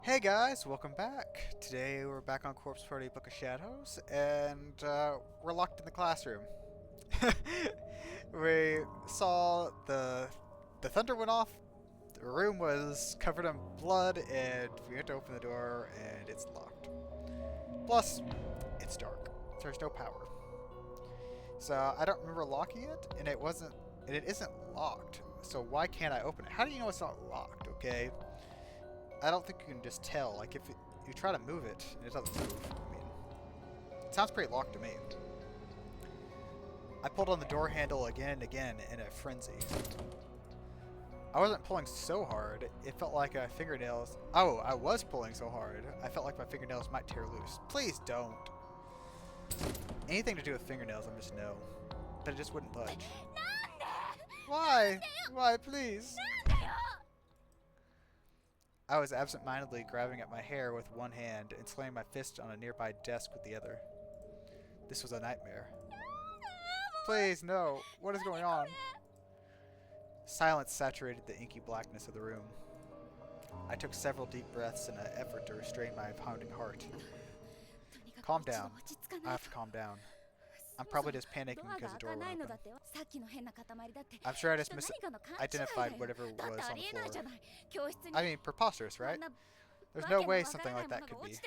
Hey guys, welcome back. Today we're back on Corpse Party Book of Shadows, and we're locked in the classroom. We saw the thunder went off. The room was covered in blood, and we had to open the door, and it's locked. Plus, it's dark. There's no power, so I don't remember locking it, and it isn't locked. So why can't I open it? How do you know it's not locked? Okay, I don't think you can just tell. Like if you try to move it and it doesn't move. I mean, it sounds pretty locked to me. I pulled on the door handle again and again in a frenzy. I wasn't pulling so hard. It felt like my fingernails. Oh, I was pulling so hard. I felt like my fingernails might tear loose. Please don't. Anything to do with fingernails, I'm just no. But it just wouldn't budge. Why? Why, please? I was absent-mindedly grabbing at my hair with one hand and slamming my fist on a nearby desk with the other. This was a nightmare. Please, no. What is going on? Silence saturated the inky blackness of the room. I took several deep breaths in an effort to restrain my pounding heart. Calm down. I have to calm down. I'm probably just panicking because the door went open. I'm sure I just misidentified whatever was on the floor. I mean, preposterous, right? There's no way something like that could be.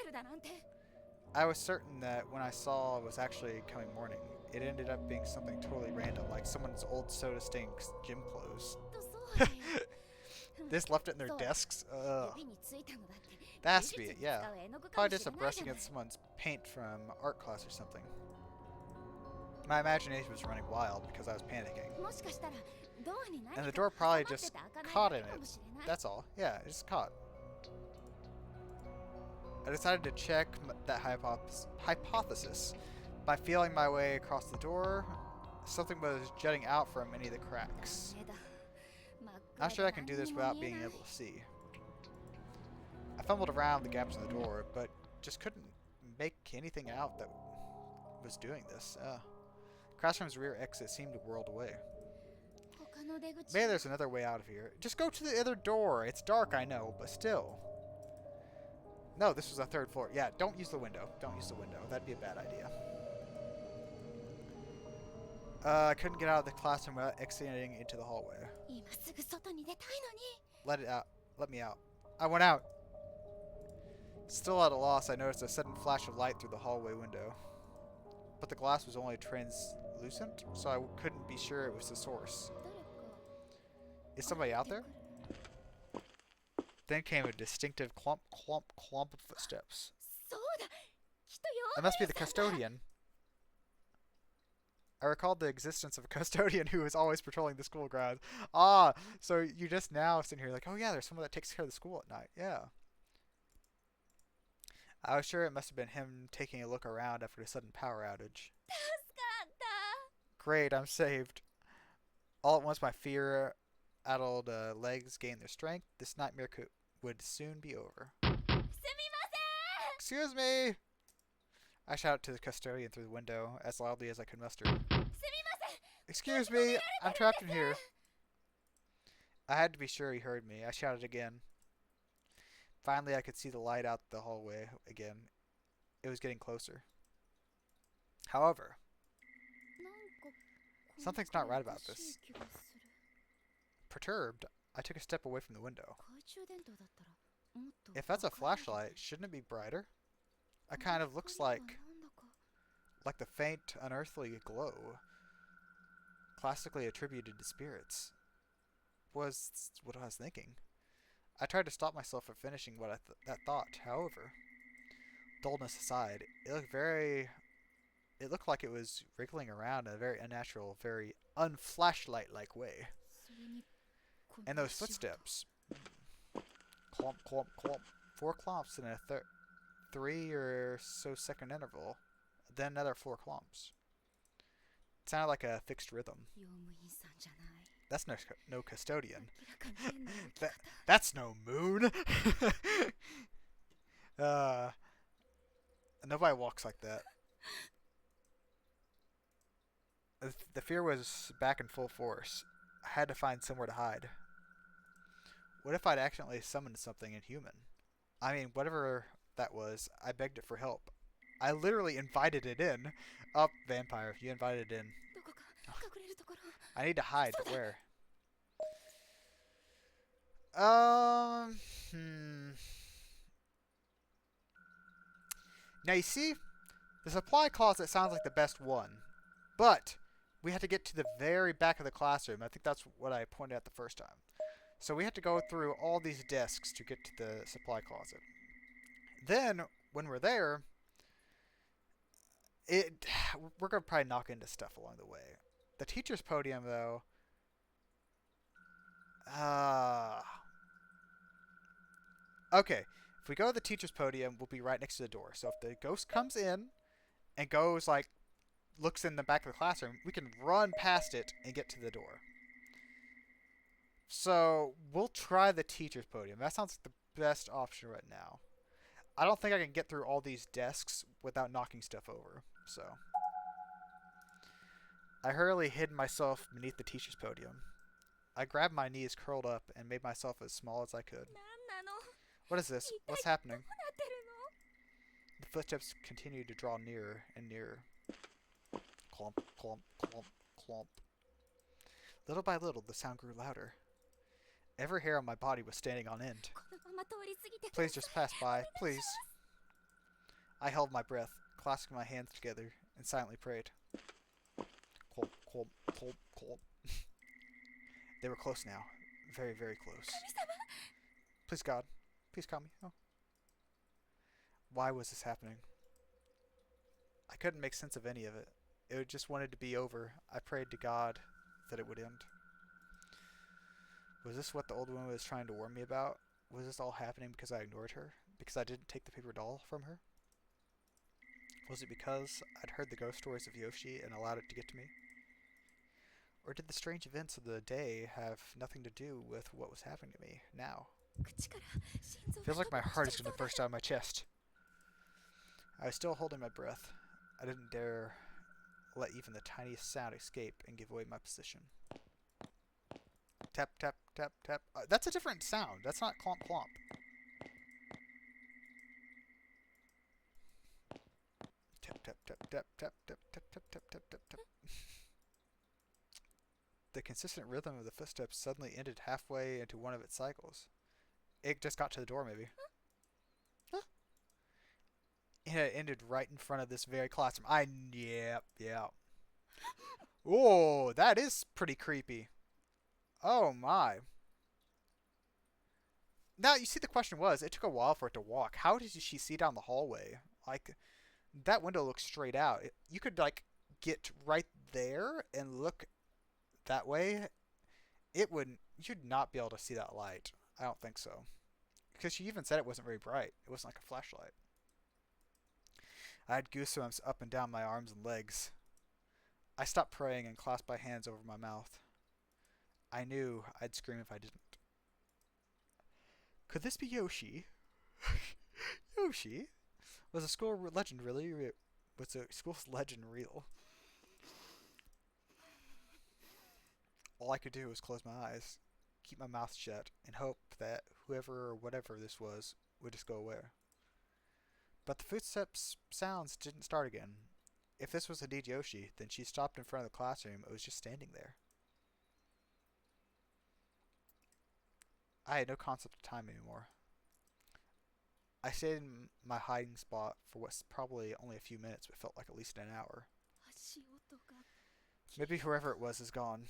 I was certain that when I saw it was actually coming morning, it ended up being something totally random, like someone's old soda stinks gym clothes. This left it in their desks? Ugh. That has to be it, yeah. Probably just a brush against someone's paint from art class or something. My imagination was running wild because I was panicking. And the door probably just caught in it. That's all. Yeah, it just caught. I decided to check that hypothesis by feeling my way across the door. Something was jutting out from any of the cracks. Not sure I can do this without being able to see. I fumbled around the gaps in the door, but just couldn't make anything out that was doing this. Classroom's rear exit seemed whirled away. Maybe there's another way out of here. Just go to the other door. It's dark, I know, but still. No, this was the third floor. Yeah, don't use the window. Don't use the window. That'd be a bad idea. I couldn't get out of the classroom without exiting into the hallway. Let it out. Let me out. I went out. Still at a loss, I noticed a sudden flash of light through the hallway window. But the glass was only translucent, so I couldn't be sure it was the source. Is somebody out there? Then came a distinctive clump, clump, clump of footsteps. It must be the custodian. I recalled the existence of a custodian who was always patrolling the school grounds. Ah, so you just now sitting here like, oh yeah, there's someone that takes care of the school at night. Yeah. I was sure it must have been him taking a look around after a sudden power outage. Great, I'm saved. All at once, my fear-addled legs gained their strength. This nightmare would soon be over. Excuse me! I shouted to the custodian through the window as loudly as I could muster. Excuse me, I'm trapped in here. I had to be sure he heard me. I shouted again. Finally, I could see the light out the hallway again. It was getting closer. However, something's not right about this. Perturbed, I took a step away from the window. If that's a flashlight, shouldn't it be brighter? It kind of looks like the faint, unearthly glow, classically attributed to spirits. Was what I was thinking. I tried to stop myself from finishing what that thought. However, dullness aside, it looked like it was wriggling around in a very unnatural, very unflashlight-like way. And those footsteps, clomp, clomp, clomp, 4 clomps in a 3 or so second interval, then another 4 clomps. It sounded like a fixed rhythm. That's no custodian. That's no moon. Nobody walks like that. The fear was back in full force. I had to find somewhere to hide. What if I'd accidentally summoned something inhuman? I mean, whatever that was, I begged it for help. I literally invited it in. Up, vampire, you invited it in. I need to hide, but where? Um, hmm. Now you see, the supply closet sounds like the best one, but we had to get to the very back of the classroom. I think that's what I pointed out the first time. So we had to go through all these desks to get to the supply closet. Then, when we're there, we're gonna probably knock into stuff along the way. The teacher's podium, though, okay. If we go to the teacher's podium, we'll be right next to the door. So if the ghost comes in and goes like looks in the back of the classroom, we can run past it and get to the door. So we'll try the teacher's podium. That sounds like the best option right now. I don't think I can get through all these desks without knocking stuff over. So I hurriedly hid myself beneath the teacher's podium. I grabbed my knees curled up and made myself as small as I could. What is this? What's happening? The footsteps continued to draw nearer and nearer. Clomp, clomp, clomp, clomp. Little by little, the sound grew louder. Every hair on my body was standing on end. Please just pass by, please. I held my breath, clasping my hands together, and silently prayed. Clomp, clomp, clomp, clomp. They were close now. Very, very close. Please, God. Please calm me. Oh. Why was this happening? I couldn't make sense of any of it. It just wanted to be over. I prayed to God that it would end. Was this what the old woman was trying to warn me about? Was this all happening because I ignored her? Because I didn't take the paper doll from her? Was it because I'd heard the ghost stories of Yoshi and allowed it to get to me? Or did the strange events of the day have nothing to do with what was happening to me now? Feels like my heart is going to burst out of my chest. I was still holding my breath. I didn't dare let even the tiniest sound escape and give away my position. Tap, tap, tap, tap. That's a different sound. That's not clomp, clomp. Tap, tap, tap, tap, tap, tap, tap, tap, tap, tap, tap, tap. The consistent rhythm of the footsteps suddenly ended halfway into one of its cycles. It just got to the door, maybe. Huh? And it ended right in front of this very classroom. Yeah. Oh, that is pretty creepy. Oh my. Now, you see, the question was, it took a while for it to walk. How did she see down the hallway? Like, that window looks straight out. You could, like, get right there and look that way. You'd not be able to see that light. I don't think so. Because she even said it wasn't very bright. It wasn't like a flashlight. I had goosebumps up and down my arms and legs. I stopped praying and clasped my hands over my mouth. I knew I'd scream if I didn't. Could this be Yoshi? Yoshi? Was the school legend really? Was the school's legend real? All I could do was close my eyes, keep my mouth shut, and hope that whoever or whatever this was would just go away. But the footsteps sounds didn't start again. If this was indeed Yoshi, then she stopped in front of the classroom and was just standing there. I had no concept of time anymore. I stayed in my hiding spot for what's probably only a few minutes, but felt like at least an hour. Maybe whoever it was is gone.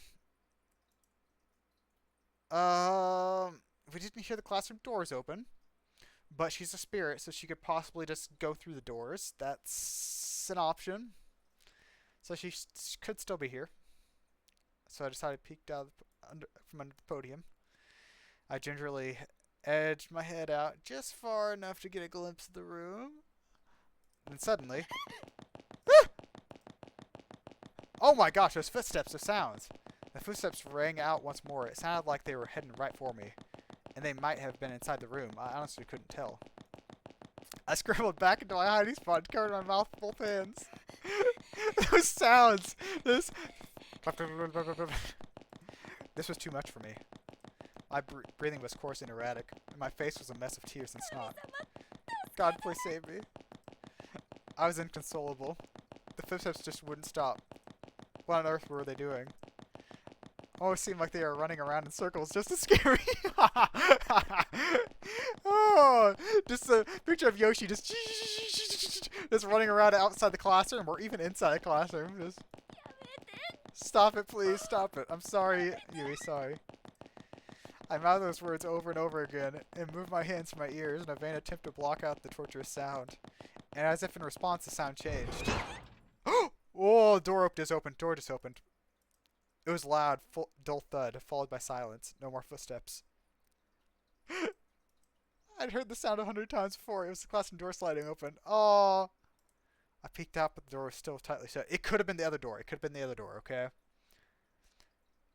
We didn't hear the classroom doors open, but she's a spirit, so she could possibly just go through the doors. That's an option. So she could still be here. So I decided to peek out from under the podium. I gingerly edged my head out just far enough to get a glimpse of the room. And suddenly... Oh my gosh, those footsteps, those sounds. The footsteps rang out once more. It sounded like they were heading right for me. And they might have been inside the room. I honestly couldn't tell. I scrambled back into my hiding spot and covered my mouth with both hands. Those sounds! This was too much for me. My breathing was coarse and erratic, and my face was a mess of tears and snot. God, please save me. I was inconsolable. The footsteps just wouldn't stop. What on earth were they doing? Oh, it seemed like they were running around in circles just to scare me. Oh, just a picture of Yoshi just running around outside the classroom or even inside the classroom. Just stop it, please, stop it. I'm sorry, Yui, sorry. I mouthed those words over and over again and moved my hands to my ears in a vain attempt to block out the torturous sound. And as if in response, the sound changed. Oh, door just opened. Door just opened. It was loud, dull thud, followed by silence. No more footsteps. I'd heard the sound 100 times before. It was the classroom door sliding open. Oh. I peeked out, but the door was still tightly shut. It could have been the other door. It could have been the other door, okay?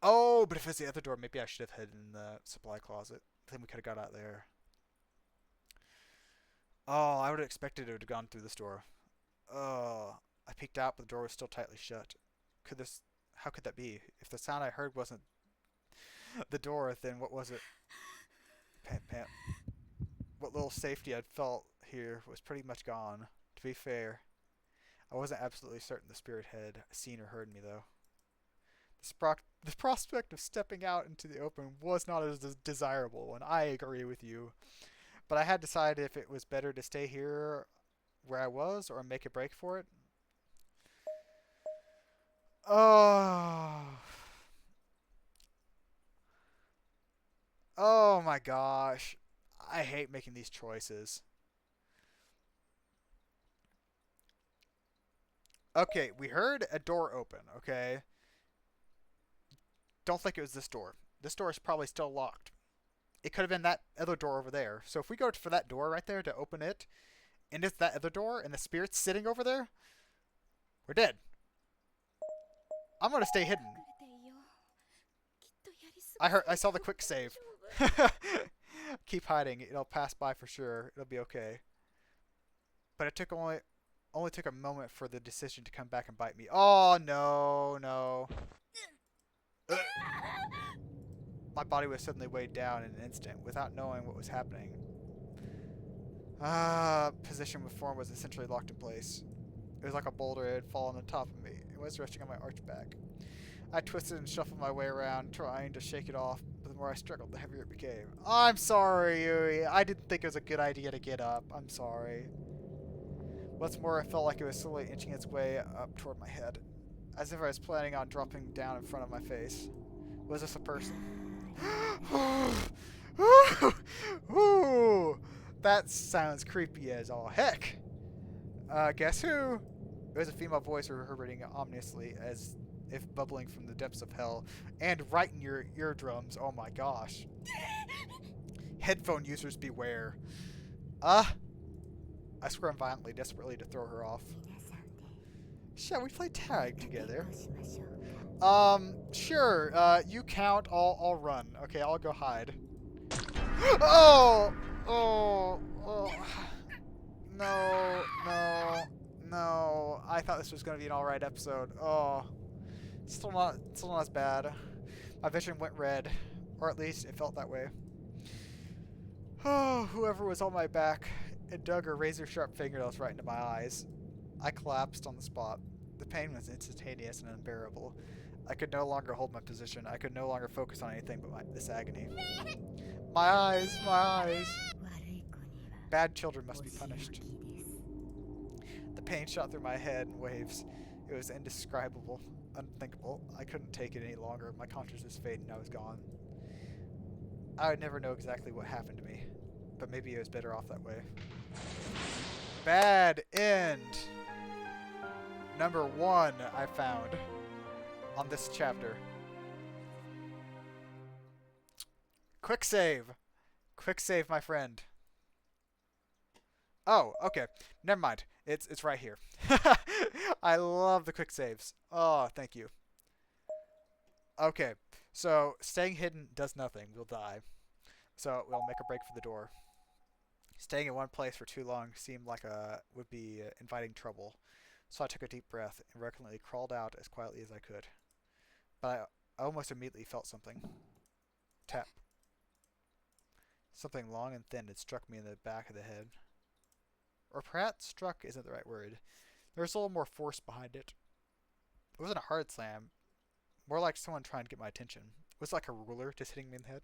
Oh, but if it's the other door, maybe I should have hidden in the supply closet. Then we could have got out there. Oh, I would have expected it to have gone through this door. Oh. I peeked out, but the door was still tightly shut. How could that be? If the sound I heard wasn't the door, then what was it? Pant, pant. What little safety I'd felt here was pretty much gone. To be fair, I wasn't absolutely certain the spirit had seen or heard me, though. The prospect of stepping out into the open was not as desirable, and I agree with you. But I had decided if it was better to stay here where I was or make a break for it. Oh. Oh my gosh. I hate making these choices. Okay, we heard a door open, okay? Don't think it was this door. This door is probably still locked. It could have been that other door over there. So if we go for that door right there to open it, and it's that other door, and the spirit's sitting over there, we're dead. I'm gonna stay hidden. I saw the quick save. Keep hiding. It'll pass by for sure. It'll be okay. But it took only took a moment for the decision to come back and bite me. Oh no, no. My body was suddenly weighed down in an instant, without knowing what was happening. Position with form was essentially locked in place. It was like a boulder had fallen on top of me. It was resting on my arched back. I twisted and shuffled my way around, trying to shake it off, but the more I struggled, the heavier it became. I'm sorry, Yui. I didn't think it was a good idea to get up. I'm sorry. What's more, it felt like it was slowly inching its way up toward my head, as if I was planning on dropping down in front of my face. Was this a person? Ooh, that sounds creepy as all heck. Guess who? It was a female voice reverberating ominously, as if bubbling from the depths of hell, and right in your eardrums. Oh my gosh. Headphone users beware. I squirmed violently, desperately to throw her off. Shall we play tag together? Sure. You count, I'll run. Okay, I'll go hide. Oh! Oh! Oh! No, no, no. I thought this was gonna be an alright episode. Oh. Still not as bad. My vision went red. Or at least it felt that way. Oh, whoever was on my back, it dug her razor-sharp fingernails right into my eyes. I collapsed on the spot. The pain was instantaneous and unbearable. I could no longer hold my position. I could no longer focus on anything but this agony. My eyes! My eyes! Bad children must be punished. The pain shot through my head in waves. It was indescribable, unthinkable. I couldn't take it any longer. My consciousness faded and I was gone. I would never know exactly what happened to me, but maybe it was better off that way. Bad end! Number 1 I found on this chapter. Quick save! Quick save, my friend. Oh, okay. Never mind. It's right here. I love the quick saves. Oh, thank you. Okay, so staying hidden does nothing. We'll die. So we'll make a break for the door. Staying in one place for too long seemed like would be inviting trouble. So I took a deep breath and reluctantly crawled out as quietly as I could. But I almost immediately felt something. Tap. Something long and thin had struck me in the back of the head. Or perhaps struck isn't the right word. There was a little more force behind it. It wasn't a hard slam, more like someone trying to get my attention. It was like a ruler just hitting me in the head.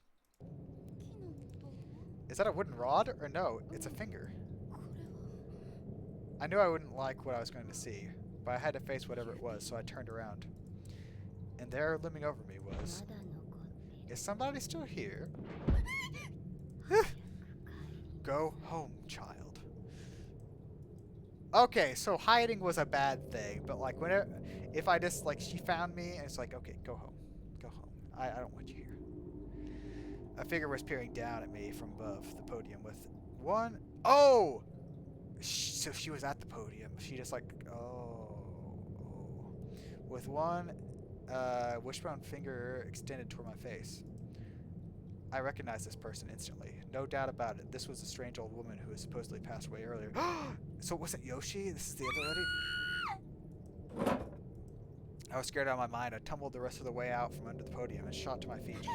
Is that a wooden rod? Or no, it's a finger. I knew I wouldn't like what I was going to see, but I had to face whatever it was, so I turned around. And there, looming over me, was... Is somebody still here? Go home, child. Okay, so hiding was a bad thing, but like whenever, if I just like she found me and it's like, okay, go home, go home. I don't want you here. A figure was peering down at me from above the podium with one. Oh, so she was at the podium. She just like with one wishbone finger extended toward my face. I recognized this person instantly. No doubt about it. This was a strange old woman who had supposedly passed away earlier. So it wasn't Yoshi? This is the other lady? I was scared out of my mind. I tumbled the rest of the way out from under the podium and shot to my feet.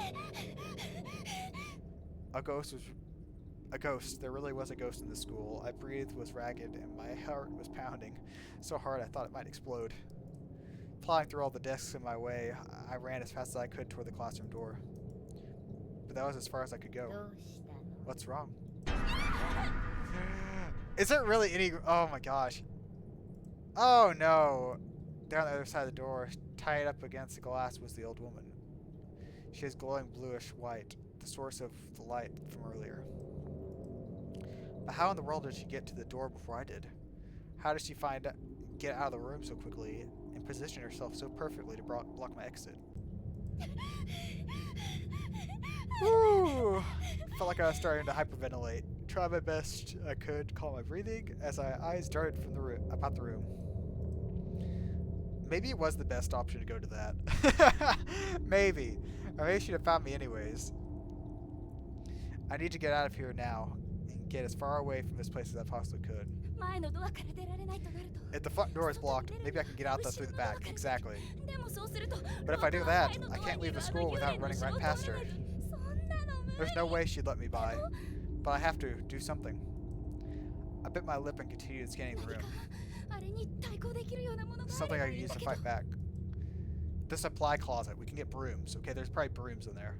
A ghost. There really was a ghost in the school. I breathed was ragged and my heart was pounding so hard I thought it might explode. Flying through all the desks in my way, I ran as fast as I could toward the classroom door. But that was as far as I could go. What's wrong? Is there really any... Oh my gosh. Oh no. There on the other side of the door, tied up against the glass, was the old woman. She is glowing bluish white, the source of the light from earlier. But how in the world did she get to the door before I did? How did she get out of the room so quickly and position herself so perfectly to block my exit? Woo! Felt like I was starting to hyperventilate. Tried my best I could to calm my breathing as my eyes darted from about the room. Maybe it was the best option to go to that. Maybe. Or maybe she'd have found me anyways. I need to get out of here now and get as far away from this place as I possibly could. If the front door is blocked, maybe I can get out through the back. Exactly. But if I do that, I can't leave the school without running right past her. There's no way she'd let me by. But I have to do something. I bit my lip and continued scanning the room. Something I can use to fight back. The supply closet. We can get brooms. Okay, there's probably brooms in there.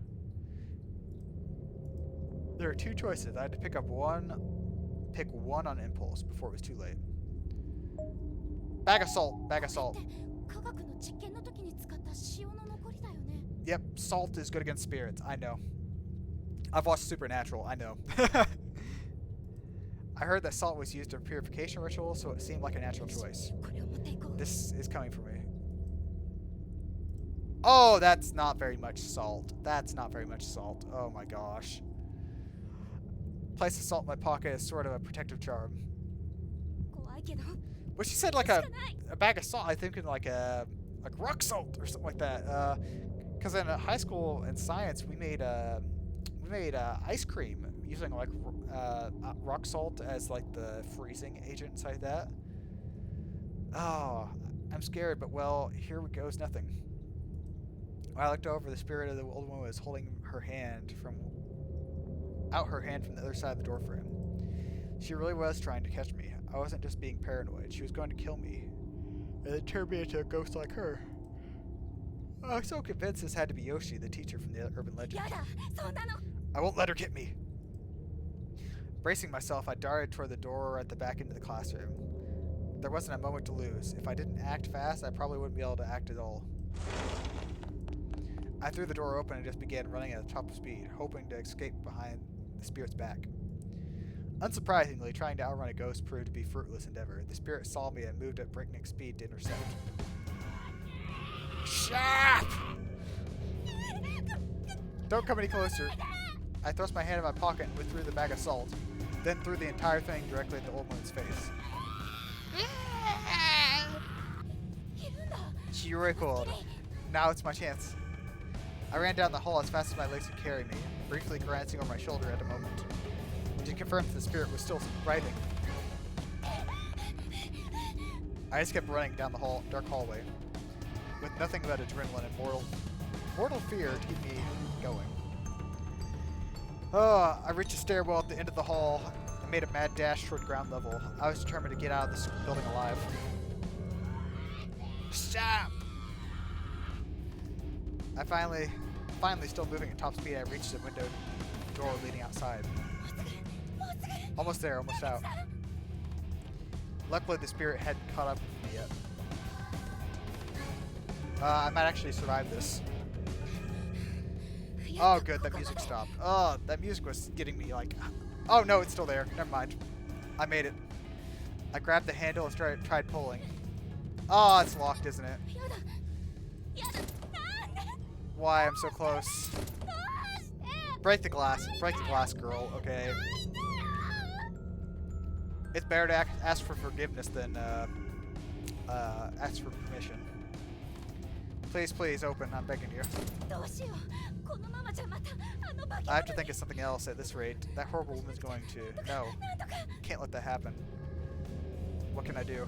There are two choices. I had to pick one on impulse before it was too late. Bag of salt. Bag of salt. Yep, salt is good against spirits. I know. I've watched Supernatural. I know. I heard that salt was used in purification rituals, so it seemed like a natural choice. This is coming for me. Oh, that's not very much salt. That's not very much salt. Oh my gosh. Place the salt in my pocket is sort of a protective charm. But she said like a bag of salt. I think in like rock salt or something like that. Because in high school in science we made ice cream using like rock salt as like the freezing agent inside that. Oh, I'm scared, but well, here goes nothing. When I looked over, the spirit of the old woman was holding her hand from the other side of the door frame. She really was trying to catch me. I wasn't just being paranoid. She was going to kill me, and then turn me into a ghost like her. I was so convinced this had to be Yoshi, the teacher from the urban legend. I won't let her get me. Bracing myself, I darted toward the door at the back end of the classroom. There wasn't a moment to lose. If I didn't act fast, I probably wouldn't be able to act at all. I threw the door open and just began running at the top of speed, hoping to escape behind the spirit's back. Unsurprisingly, trying to outrun a ghost proved to be a fruitless endeavor. The spirit saw me and moved at breakneck speed to intercept. Sharp! Don't come any closer. I thrust my hand in my pocket and withdrew the bag of salt, then threw the entire thing directly at the old woman's face. She recoiled. Now it's my chance. I ran down the hall as fast as my legs could carry me, briefly glancing over my shoulder at a moment, to confirm that the spirit was still writhing. I just kept running down the dark hallway, with nothing but adrenaline and mortal fear to keep me going. Oh, I reached a stairwell at the end of the hall and made a mad dash toward ground level. I was determined to get out of this building alive. Stop! I finally still moving at top speed, I reached the window door leading outside. Almost there, almost out. Luckily, the spirit hadn't caught up with me yet. I might actually survive this. Oh, good, that music stopped. Oh, that music was getting me like... Oh, no, it's still there. Never mind. I made it. I grabbed the handle and tried pulling. Oh, it's locked, isn't it? Why, I'm so close. Break the glass, girl, okay? It's better to ask for forgiveness than ask for permission. Please, please, open, I'm begging you. I have to think of something else at this rate. That horrible woman's going to... No. Can't let that happen. What can I do?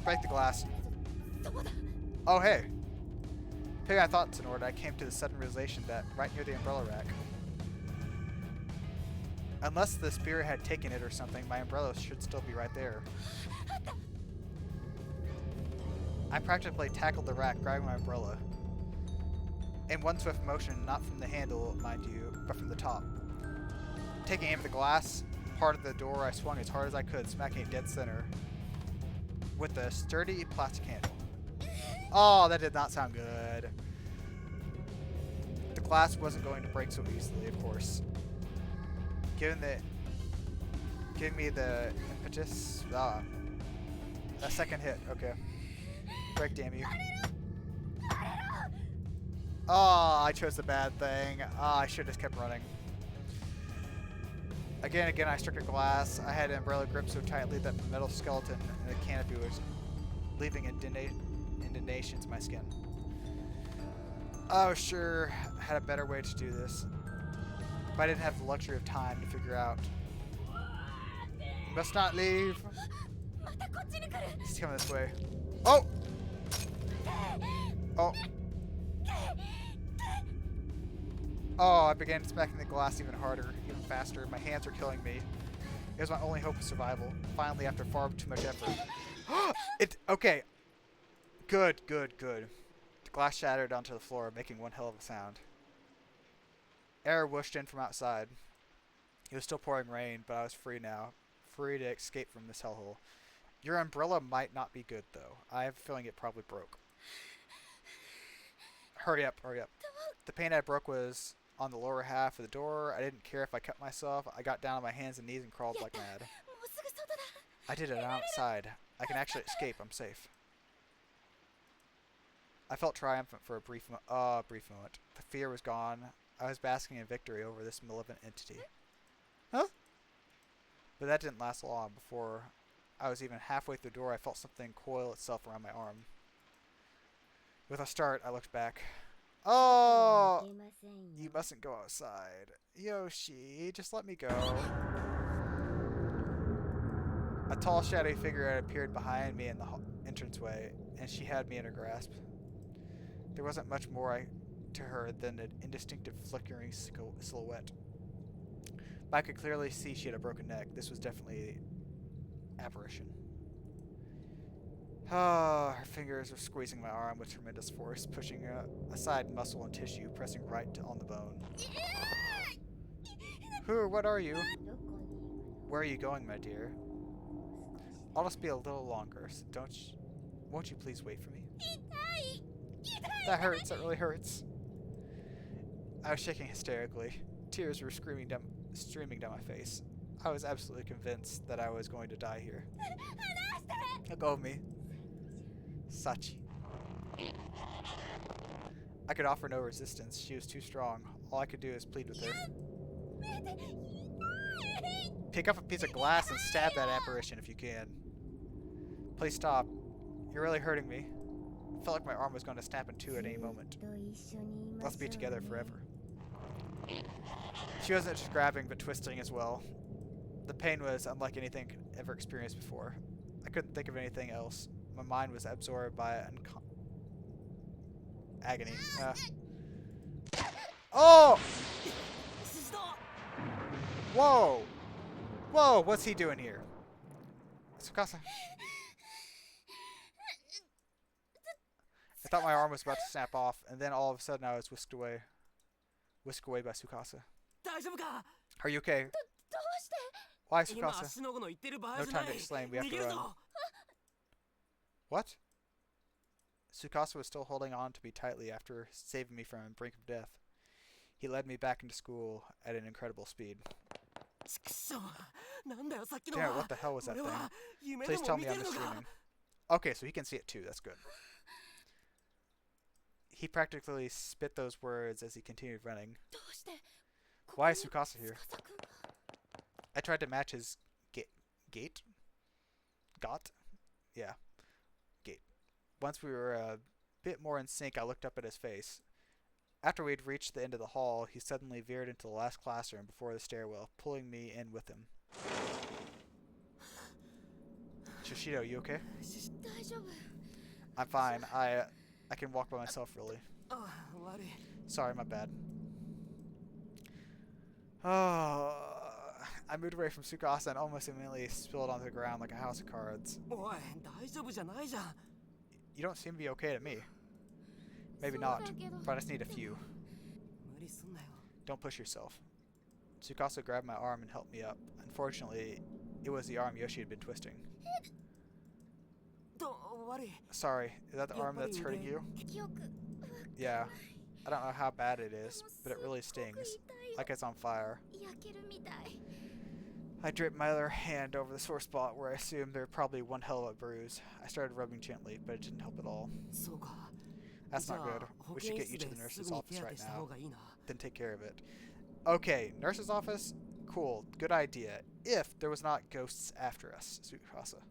Break the glass. Oh, hey. Putting my thoughts in order, I came to the sudden realization that right near the umbrella rack, unless the spirit had taken it or something, my umbrella should still be right there. I practically tackled the rack, grabbing my umbrella. In one swift motion, not from the handle, mind you, but from the top. Taking aim at the glass part of the door, I swung as hard as I could, smacking it dead center with a sturdy plastic handle. Oh, that did not sound good. The glass wasn't going to break so easily, of course. Giving me the impetus. A second hit. Okay. Break, damn you. Oh, I chose the bad thing. Oh, I should have just kept running. Again, I struck a glass. I had an umbrella grip so tightly that the metal skeleton in the canopy was leaving indentations in my skin. Oh, sure, I had a better way to do this. But I didn't have the luxury of time to figure out. Must not leave. He's coming this way. Oh! Oh. Oh, I began smacking the glass even harder, even faster. My hands were killing me. It was my only hope of survival. Finally, after far too much effort. Okay. Good. The glass shattered onto the floor, making one hell of a sound. Air whooshed in from outside. It was still pouring rain, but I was free now. Free to escape from this hellhole. Your umbrella might not be good, though. I have a feeling it probably broke. Hurry up. The pane I broke was on the lower half of the door. I didn't care if I cut myself. I got down on my hands and knees and crawled like mad. I did it. I'm outside. I can actually escape. I'm safe. I felt triumphant for a brief moment. The fear was gone. I was basking in victory over this malevolent entity. Huh? But that didn't last long. Before I was even halfway through the door, I felt something coil itself around my arm. With a start, I looked back. Oh! You mustn't go outside. Yoshi, just let me go. A tall, shadowy figure had appeared behind me in the entranceway, and she had me in her grasp. There wasn't much more to her than an indistinctive flickering silhouette. But I could clearly see she had a broken neck. This was definitely apparition. Her fingers were squeezing my arm with tremendous force, pushing aside muscle and tissue, pressing right on the bone. Who? What are you? Where are you going, my dear? I'll just be a little longer, so won't you please wait for me? That hurts, that really hurts. I was shaking hysterically. Tears were streaming down my face. I was absolutely convinced that I was going to die here. Let go of me. Sachi. I could offer no resistance. She was too strong. All I could do is plead with her. Pick up a piece of glass and stab that apparition if you can. Please stop. You're really hurting me. I felt like my arm was going to snap in two at any moment. Let's be together forever. She wasn't just grabbing, but twisting as well. The pain was unlike anything I'd ever experienced before. I couldn't think of anything else. My mind was absorbed by agony. Oh! Whoa! Whoa, what's he doing here? Tsukasa. I thought my arm was about to snap off, and then all of a sudden I was whisked away. Whisked away by Tsukasa. Are you okay? Why, Tsukasa? No time to explain, we have to run. What? Tsukasa was still holding on to me tightly after saving me from the brink of death. He led me back into school at an incredible speed. Damn, what the hell was that thing? Please tell me I'm misdreaming. Okay, so he can see it too, that's good. He practically spit those words as he continued running. Why is Tsukasa here? I tried to match his gait? Got? Yeah. Gait. Once we were a bit more in sync, I looked up at his face. After we had reached the end of the hall, he suddenly veered into the last classroom before the stairwell, pulling me in with him. Shishido, you okay? I'm fine. I can walk by myself, really. Sorry, my bad. Oh, I moved away from Tsukasa and almost immediately spilled onto the ground like a house of cards. You don't seem to be okay to me. Maybe not, but I just need a few. Don't push yourself. Tsukasa grabbed my arm and helped me up. Unfortunately, it was the arm Yoshi had been twisting. Sorry, is that the arm that's hurting you? Yeah. I don't know how bad it is, but it really stings. Like it's on fire. I draped my other hand over the sore spot where I assumed there was probably one hell of a bruise. I started rubbing gently, but it didn't help at all. That's not good. We should get you to the nurse's office right now. Then take care of it. Okay, nurse's office? Cool. Good idea. If there was not ghosts after us, Tsukasa.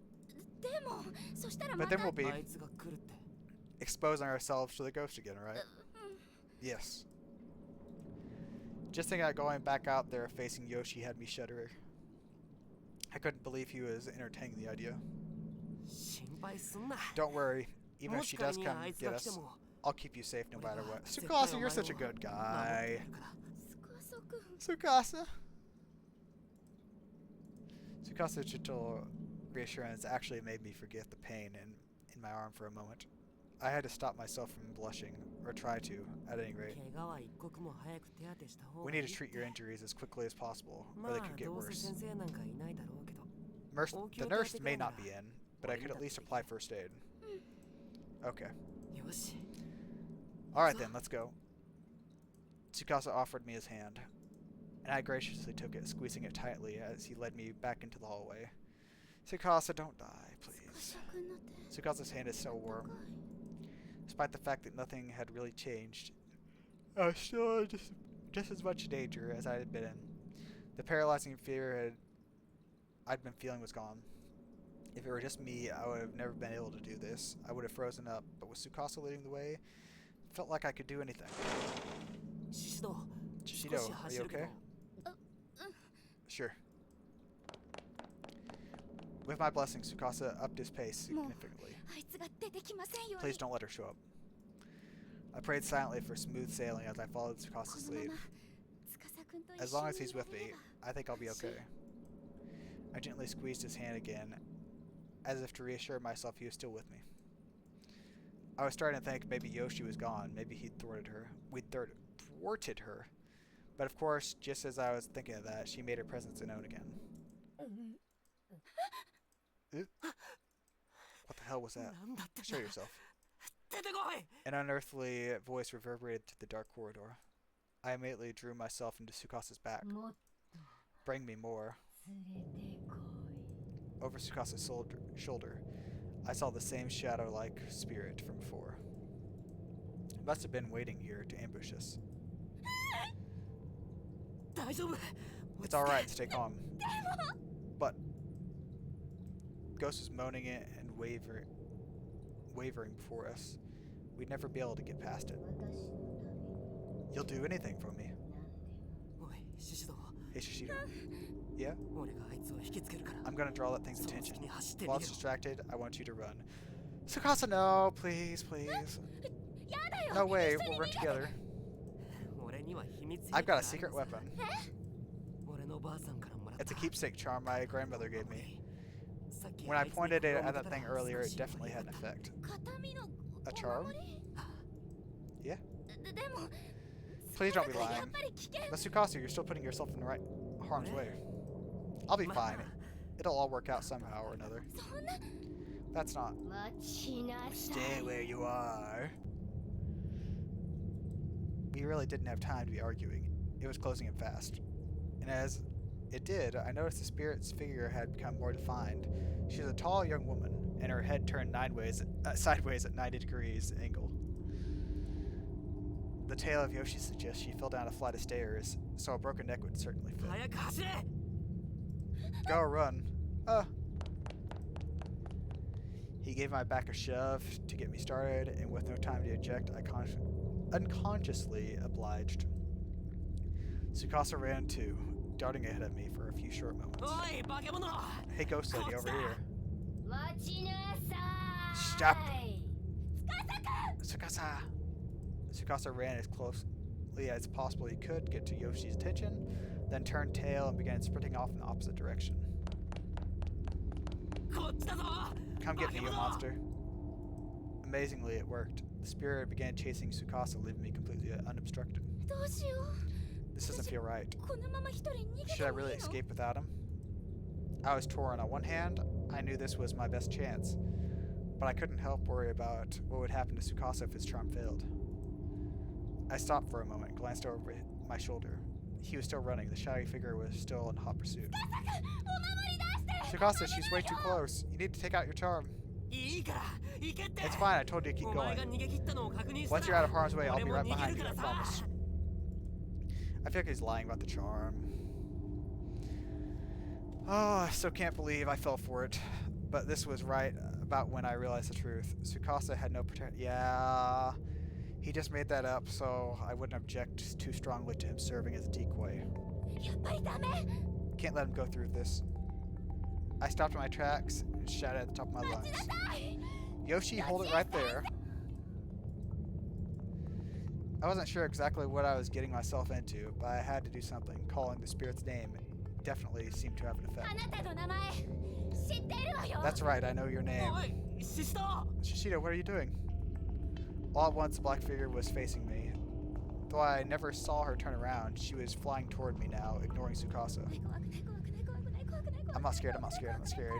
But then we'll be exposing ourselves to the ghost again, right? Yes. Just thinking about going back out there facing Yoshi had me shudder. I couldn't believe he was entertaining the idea. Don't worry. Even if she does come get us, I'll keep you safe no matter what. Tsukasa, you're such a good guy. Tsukasa. Tsukasa's gentle reassurance actually made me forget the pain in my arm for a moment. I had to stop myself from blushing, or try to, at any rate. We need to treat your injuries as quickly as possible, or they could get worse. The nurse may not be in, but I could at least apply first aid. Okay. Alright then, let's go. Tsukasa offered me his hand, and I graciously took it, squeezing it tightly as he led me back into the hallway. Tsukasa, don't die, please. Tsukasa's hand is so warm. Despite the fact that nothing had really changed, I was still just as much in danger as I had been in. The paralyzing fear I'd been feeling was gone. If it were just me, I would have never been able to do this. I would have frozen up, but with Tsukasa leading the way, it felt like I could do anything. Shishido, are you okay? Sure. With my blessing, Tsukasa upped his pace significantly. Please don't let her show up. I prayed silently for smooth sailing as I followed Tsukasa's lead. As long as he's with me, I think I'll be okay. I gently squeezed his hand again, as if to reassure myself he was still with me. I was starting to think maybe Yoshi was gone, maybe he'd thwarted her. We'd thwarted her. But of course, just as I was thinking of that, she made her presence known again. What the hell was that? Show yourself. An unearthly voice reverberated through the dark corridor. I immediately drew myself into Tsukasa's back. Bring me more. Over Tsukasa's shoulder, I saw the same shadow-like spirit from before. It must have been waiting here to ambush us. It's alright, stay calm. But Ghost was moaning it and wavering before us. We'd never be able to get past it. You'll do anything for me. Hey, Shishido. Yeah? I'm gonna draw that thing's attention. While it's distracted, I want you to run. Tsukasa, no! Please, please. No way, we'll run together. I've got a secret weapon. It's a keepsake charm my grandmother gave me. When I pointed it at that thing earlier, it definitely had an effect. A charm? Yeah. Please don't be lying. But Tsukasa, you're still putting yourself in the right harm's way. I'll be fine. It'll all work out somehow or another. That's not. Stay where you are. We really didn't have time to be arguing. It was closing in fast. And as it did, I noticed the spirit's figure had become more defined. She was a tall young woman, and her head turned sideways at 90 degrees angle. The tale of Yoshi suggests she fell down a flight of stairs, so a broken neck would certainly fit. Go, run. He gave my back a shove to get me started, and with no time to eject, I unconsciously obliged. Tsukasa ran too, darting ahead of me for a few short moments. Hey, ghost lady, over here. Stop! Tsukasa! Tsukasa ran as closely as possible he could get to Yoshi's attention, then turned tail and began sprinting off in the opposite direction. Come get me, you monster. Amazingly, it worked. The spirit began chasing Tsukasa, leaving me completely unobstructed. This doesn't feel right. Should I really escape without him? I was torn. On one hand, I knew this was my best chance, but I couldn't help worry about what would happen to Tsukasa if his charm failed. I stopped for a moment and glanced over my shoulder. He was still running. The shadowy figure was still in hot pursuit. Tsukasa, she's way too close. You need to take out your charm. It's fine, I told you to keep going. Once you're out of harm's way, I'll be right behind you, I promise. I feel like he's lying about the charm. Oh, I still can't believe I fell for it. But this was right about when I realized the truth. Tsukasa had no protection. Yeah, he just made that up, so I wouldn't object too strongly to him serving as a decoy. Can't let him go through this. I stopped in my tracks and shouted at the top of my lungs. Yoshi, hold it right there. I wasn't sure exactly what I was getting myself into, but I had to do something. Calling the spirit's name definitely seemed to have an effect. That's right, I know your name. Shishido, what are you doing? All at once, the black figure was facing me. Though I never saw her turn around, she was flying toward me now, ignoring Tsukasa. I'm not scared, I'm not scared, I'm not scared.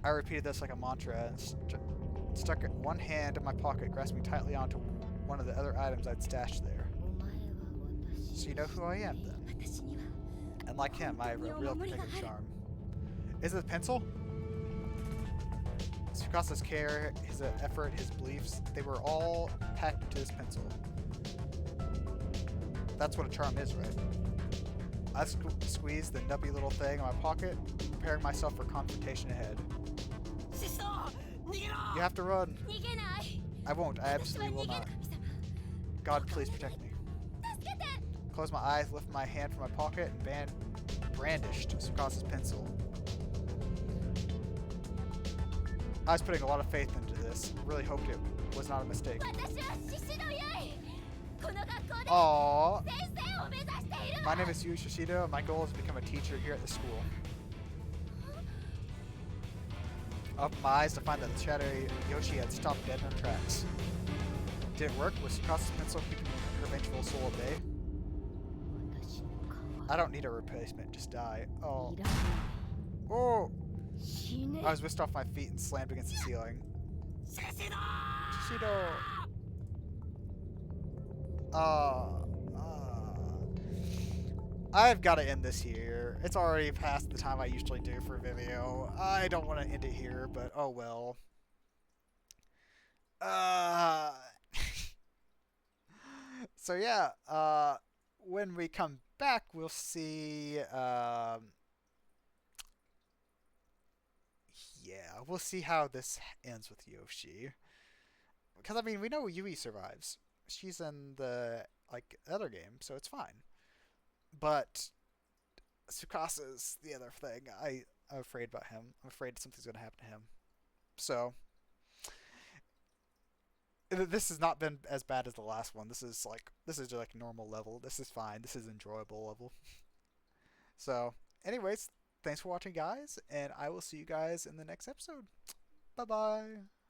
I repeated this like a mantra and stuck one hand in my pocket, grasping tightly onto one of the other items I'd stashed there. So you know who I am, then. And like him, I have a real protective charm. Is it a pencil? Tsukasa's care, his effort, his beliefs, they were all packed into this pencil. That's what a charm is, right? I squeezed the nubby little thing in my pocket, preparing myself for confrontation ahead. You have to run. I won't. I absolutely will not. God, please protect me. Closed my eyes, lifted my hand from my pocket, and brandished Tsukasa's pencil. I was putting a lot of faith into this. Really hoped it was not a mistake. Aww. My name is Yu Shishido, and my goal is to become a teacher here at the school. I opened my eyes to find that the shadowy Yoshi had stopped dead in her tracks. Did it work? Was Tsukasa's pencil keeping her vengeful soul at bay? I don't need a replacement, just die. Oh. Oh! I was whisked off my feet and slammed against the ceiling. Shishido! I've got to end this here. It's already past the time I usually do for a video. I don't want to end it here, but oh well. So yeah, when we come back, we'll see, yeah, we'll see how this ends with Yoshi. Because, I mean, we know Yui survives. She's in the, like, other game, so it's fine. But Tsukasa's the other thing. I'm afraid about him. I'm afraid something's going to happen to him. So, This has not been as bad as the last one. This is like normal level. This is fine. This is enjoyable level. So, anyways, thanks for watching, guys, and I will see you guys in the next episode. Bye bye.